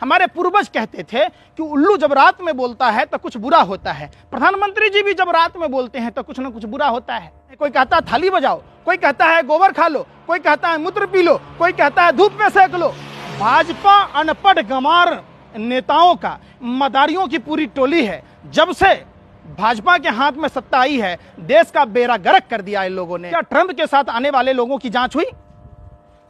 हमारे पूर्वज कहते थे कि उल्लू जब रात में बोलता है तो कुछ बुरा होता है। प्रधानमंत्री जी भी जब रात में बोलते हैं तो कुछ ना कुछ बुरा होता है। कोई कहता है थाली बजाओ, कोई कहता है गोबर खा लो, कोई कहता है मूत्र पी लो, कोई कहता है धूप में सेक लो। भाजपा अनपढ़ गंवार नेताओं का, मदारियों की पूरी टोली है। जब से भाजपा के हाथ में सत्ता आई है, देश का बेड़ा गर्क कर दिया इन लोगों ने। क्या ट्रंप के साथ आने वाले लोगों की जांच हुई?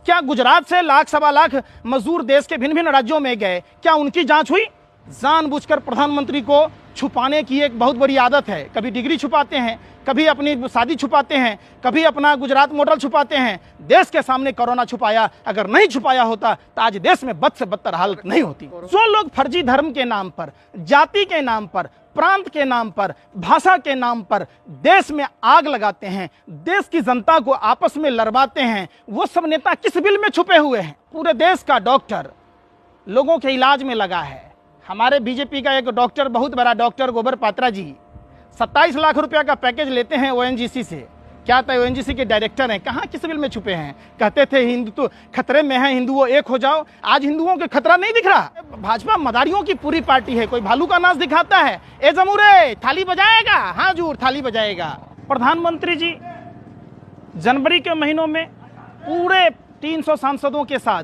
क्या गुजरात से लाख सवा लाख मजदूर देश के भिन्न भिन्न राज्यों में गए, क्या उनकी जांच हुई? जानबूझकर प्रधानमंत्री को छुपाने की एक बहुत बड़ी आदत है। कभी डिग्री छुपाते हैं, कभी अपनी शादी छुपाते हैं, कभी अपना गुजरात मॉडल छुपाते हैं। देश के सामने कोरोना छुपाया, अगर नहीं छुपाया होता तो आज देश में बद से बदतर हालत नहीं होती। जो लोग फर्जी धर्म के नाम पर, जाति के नाम पर, प्रांत के नाम पर, भाषा के नाम पर देश में आग लगाते हैं, देश की जनता को आपस में लड़वाते हैं, वो सब नेता किस बिल में छुपे हुए हैं? पूरे देश का डॉक्टर लोगों के इलाज में लगा है। हमारे बीजेपी का एक डॉक्टर, बहुत बड़ा डॉक्टर गोबर पात्रा जी 27 लाख रुपया का पैकेज लेते हैं ओएनजीसी से। क्या था, ओएनजीसी के डायरेक्टर हैं, कहाँ किस बिल में छुपे हैं? कहते थे हिंदुत्व खतरे में है, हिंदुओं एक हो जाओ। आज हिंदुओं के खतरा नहीं दिख रहा। भाजपा मदारियों की पूरी पार्टी है। कोई भालू का नाच दिखाता है, ए जमूरे थाली बजाएगा, हाँ जूर थाली बजाएगा। प्रधानमंत्री जी जनवरी के महीनों में पूरे 300 सांसदों के साथ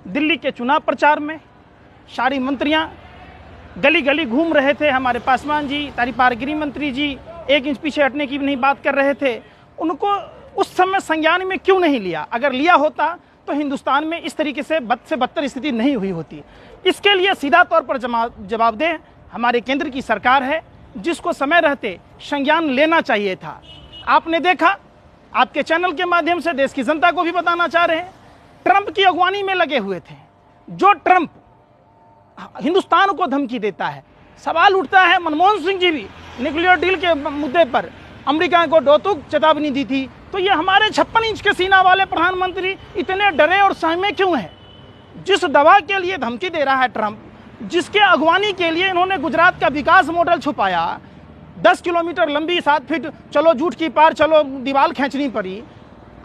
दिल्ली के चुनाव प्रचार में सारी मंत्रियां गली गली घूम रहे थे। हमारे पासवान जी, तारीपार गृह मंत्री जी 1 इंच पीछे हटने की भी नहीं बात कर रहे थे। उनको उस समय संज्ञान में क्यों नहीं लिया? अगर लिया होता तो हिंदुस्तान में इस तरीके से बद से बदतर स्थिति नहीं हुई होती। इसके लिए सीधा तौर पर जवाबदेह हमारे केंद्र की सरकार है, जिसको समय रहते संज्ञान लेना चाहिए था। आपने देखा, आपके चैनल के माध्यम से देश की जनता को भी बताना चाह रहे हैं, ट्रंप की अगवानी में लगे हुए थे। जो ट्रंप हिंदुस्तान को धमकी देता है, सवाल उठता है, मनमोहन सिंह जी भी न्यूक्लियर डील के मुद्दे पर अमेरिका को डोतुक चेतावनी दी थी। तो ये हमारे 56 इंच के सीना वाले प्रधानमंत्री इतने डरे और सहमे क्यों हैं? जिस दवा के लिए धमकी दे रहा है ट्रंप, जिसके अगवानी के लिए इन्होंने गुजरात का विकास मॉडल छुपाया, 10 किलोमीटर लंबी 7 फीट चलो जूठ की पार चलो दीवार खींचनी पड़ी।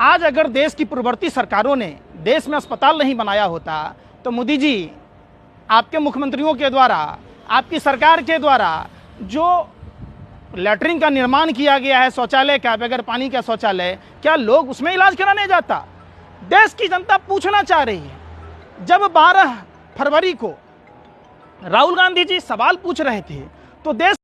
आज अगर देश की पूर्ववर्ती सरकारों ने देश में अस्पताल नहीं बनाया होता तो मोदी जी, आपके मुख्यमंत्रियों के द्वारा, आपकी सरकार के द्वारा जो लैट्रिन का निर्माण किया गया है, शौचालय का, बगैर पानी का शौचालय, क्या लोग उसमें इलाज कराने जाता? देश की जनता पूछना चाह रही है। जब 12 फरवरी को राहुल गांधी जी सवाल पूछ रहे थे तो देश